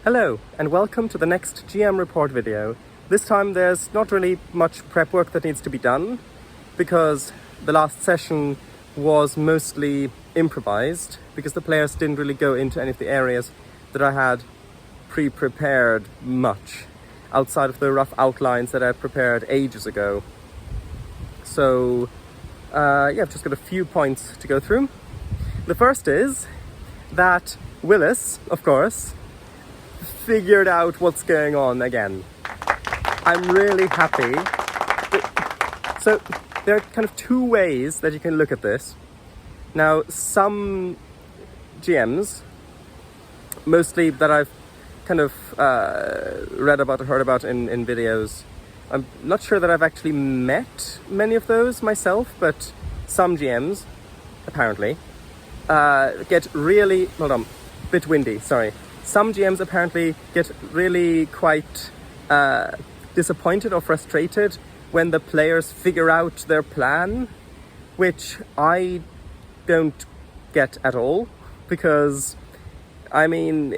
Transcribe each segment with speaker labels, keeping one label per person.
Speaker 1: Hello, and welcome to the next GM report video. This time there's not really much prep work that needs to be done, because the last session was mostly improvised, because the players didn't really go into any of the areas that I had pre-prepared much, outside of the rough outlines that I prepared ages ago. So, I've just got a few points to go through. The first is that Willis, of course, figured out what's going on again. I'm really happy. So there are kind of two ways that you can look at this. Now, some GMs, mostly that I've kind of read about or heard about in videos, I'm not sure that I've actually met many of those myself, but some GMs, apparently, get really, bit windy, sorry. Some GMs apparently get really quite disappointed or frustrated when the players figure out their plan, which I don't get at all, because, I mean,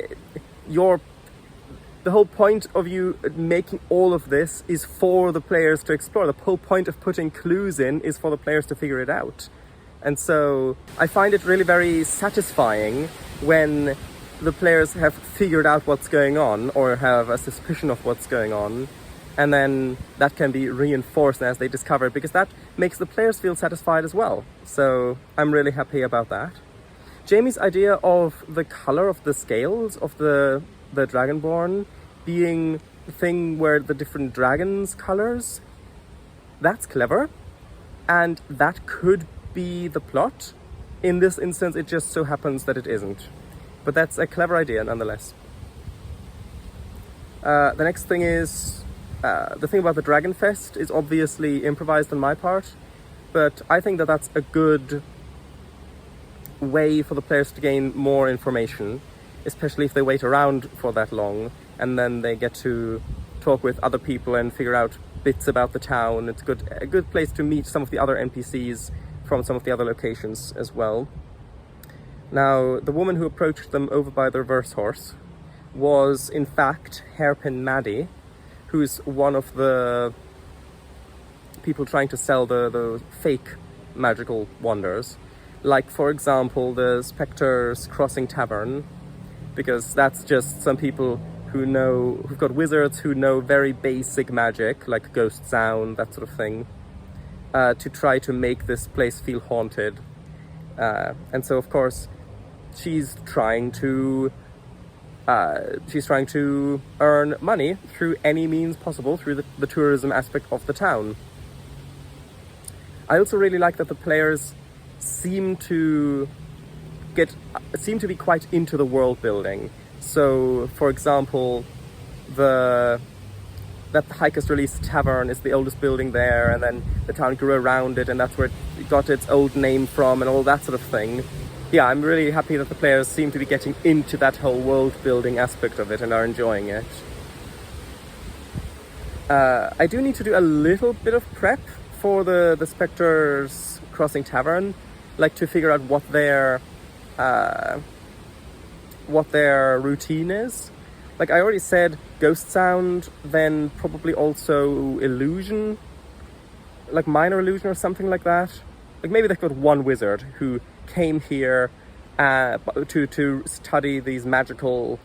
Speaker 1: the whole point of you making all of this is for the players to explore. The whole point of putting clues in is for the players to figure it out. And so I find it really very satisfying when the players have figured out what's going on or have a suspicion of what's going on, and then that can be reinforced as they discover it, because that makes the players feel satisfied as well. So I'm really happy about that. Jamie's idea of the color of the scales of the Dragonborn being the thing where the different dragons' colors, that's clever, and that could be the plot. In this instance, it just so happens that it isn't. But that's a clever idea nonetheless. The next thing is, the thing about the Dragonfest is obviously improvised on my part, but I think that that's a good way for the players to gain more information, especially if they wait around for that long and then they get to talk with other people and figure out bits about the town. It's a good place to meet some of the other NPCs from some of the other locations as well. Now, the woman who approached them over by the reverse horse was, in fact, Hairpin Maddie, who's one of the people trying to sell the fake magical wonders. Like, for example, the Spectre's Crossing Tavern, because that's just some people who've got wizards who know very basic magic, like ghost sound, that sort of thing, to try to make this place feel haunted. And so, of course, she's trying to earn money through any means possible, through the tourism aspect of the town. I also really like that the players seem to be quite into the world building. So, for example, that the Hikers Release Tavern is the oldest building there, and then the town grew around it, and that's where it got its old name from, and all that sort of thing. Yeah, I'm really happy that the players seem to be getting into that whole world building aspect of it and are enjoying it. I do need to do a little bit of prep for the Spectre's Crossing Tavern, like to figure out what their routine is. Like I already said, ghost sound, then probably also illusion, like minor illusion or something like that. Like maybe they've got one wizard who came here to study these magical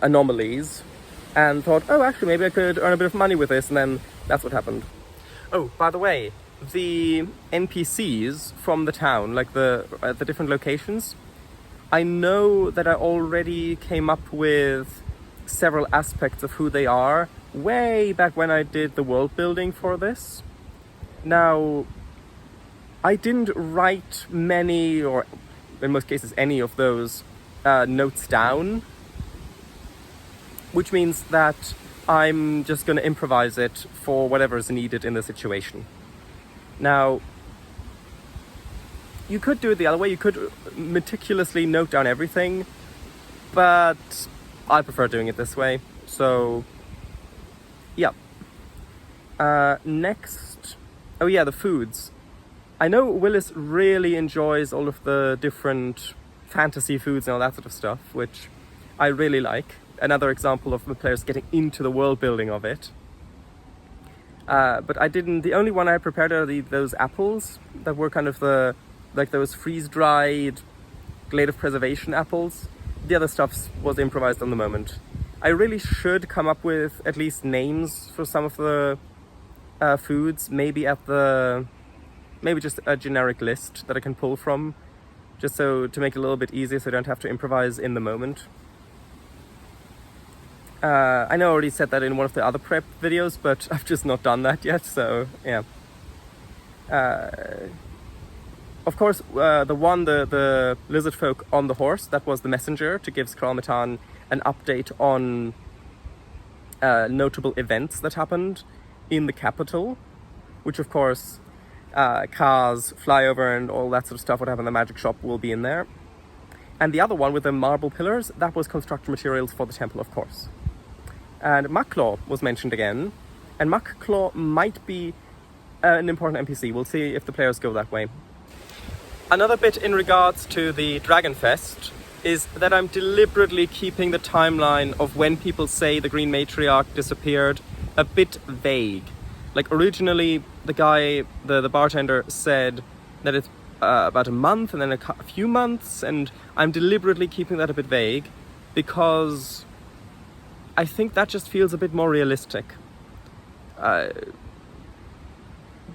Speaker 1: anomalies and thought, oh, actually maybe I could earn a bit of money with this, and then that's what happened. Oh, by the way, the NPCs from the town, like the different locations, I know that I already came up with several aspects of who they are way back when I did the world building for this. Now, I didn't write many, or in most cases any of those notes down, which means that I'm just going to improvise it for whatever is needed in the situation. Now, you could do it the other way. You could meticulously note down everything, but I prefer doing it this way. So, yeah. Next, oh yeah, the foods. I know Willis really enjoys all of the different fantasy foods and all that sort of stuff, which I really like. Another example of the players getting into the world building of it. But I didn't. The only one I prepared are those apples that were kind of those freeze-dried Glade of Preservation apples. The other stuff was improvised on the moment. I really should come up with at least names for some of the foods. Maybe just a generic list that I can pull from, just so to make it a little bit easier, so I don't have to improvise in the moment. I know I already said that in one of the other prep videos, but I've just not done that yet, so yeah. Of course, the lizard folk on the horse, that was the messenger to give Skral Matan an update on notable events that happened in the capital, which of course, cars, flyover and all that sort of stuff, what happened in the magic shop will be in there. And the other one with the marble pillars, that was construction materials for the temple, of course. And Maklaw was mentioned again, and Maklaw might be an important NPC. We'll see if the players go that way. Another bit in regards to the Dragonfest is that I'm deliberately keeping the timeline of when people say the Green Matriarch disappeared a bit vague. Like originally, the bartender said that it's about a month and then a few months, and I'm deliberately keeping that a bit vague because I think that just feels a bit more realistic.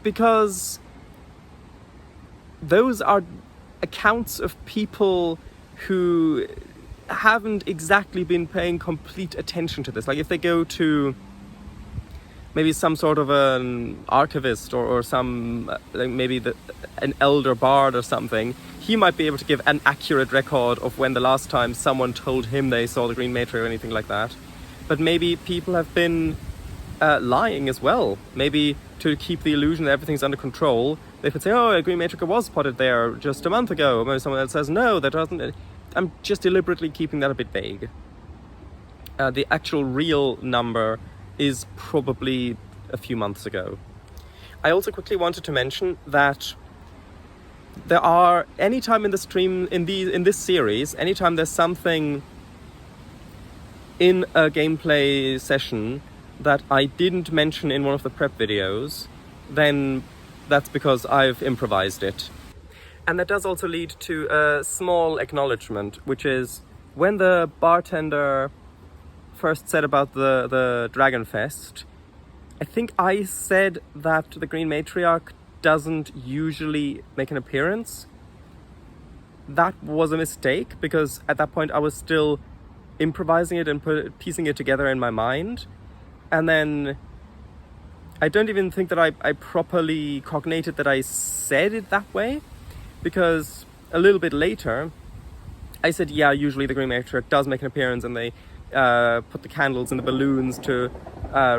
Speaker 1: Because those are accounts of people who haven't exactly been paying complete attention to this. Like if they go to maybe some sort of an archivist or some, like maybe an elder bard or something, he might be able to give an accurate record of when the last time someone told him they saw the Green Matriarch or anything like that. But maybe people have been lying as well. Maybe to keep the illusion that everything's under control, they could say, oh, a Green Matriarch was spotted there just a month ago. Maybe someone else says, no, that doesn't. I'm just deliberately keeping that a bit vague. The actual real number is probably a few months ago. I also quickly wanted to mention that there are, anytime in the stream, in this series, anytime there's something in a gameplay session that I didn't mention in one of the prep videos, then that's because I've improvised it. And that does also lead to a small acknowledgement, which is when the bartender first said about the Dragonfest, I think I said that the Green Matriarch doesn't usually make an appearance. That was a mistake, because at that point I was still improvising it and piecing it together in my mind. And then I don't even think that I properly cognated that I said it that way, because a little bit later I said, yeah, usually the Green Matriarch does make an appearance, and they put the candles in the balloons to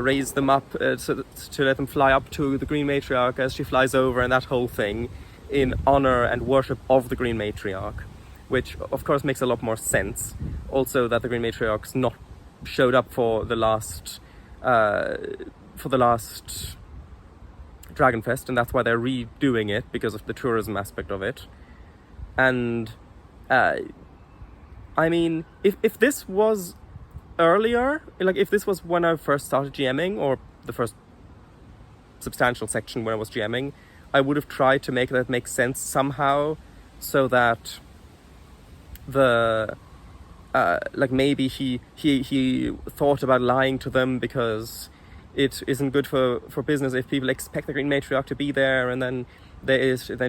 Speaker 1: raise them up, to let them fly up to the Green Matriarch as she flies over, and that whole thing in honor and worship of the Green Matriarch, which of course makes a lot more sense. Also that the Green Matriarch's not showed up for the last Dragonfest, and that's why they're redoing it, because of the tourism aspect of it. And I mean, if this was earlier, like if this was when I first started GMing, or the first substantial section when I was GMing, I would have tried to make that make sense somehow, so that the like maybe he thought about lying to them because it isn't good for business if people expect the Green Matriarch to be there, and then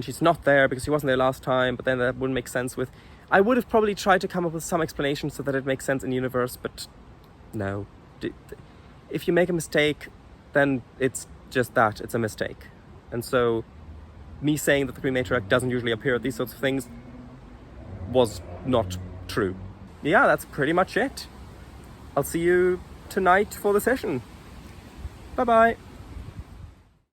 Speaker 1: she's not there because she wasn't there last time, but then that wouldn't make sense with... I would have probably tried to come up with some explanation so that it makes sense in universe, but no. If you make a mistake, then it's just that, it's a mistake. And so me saying that the Green Matriarch doesn't usually appear at these sorts of things was not true. Yeah, that's pretty much it. I'll see you tonight for the session. Bye-bye.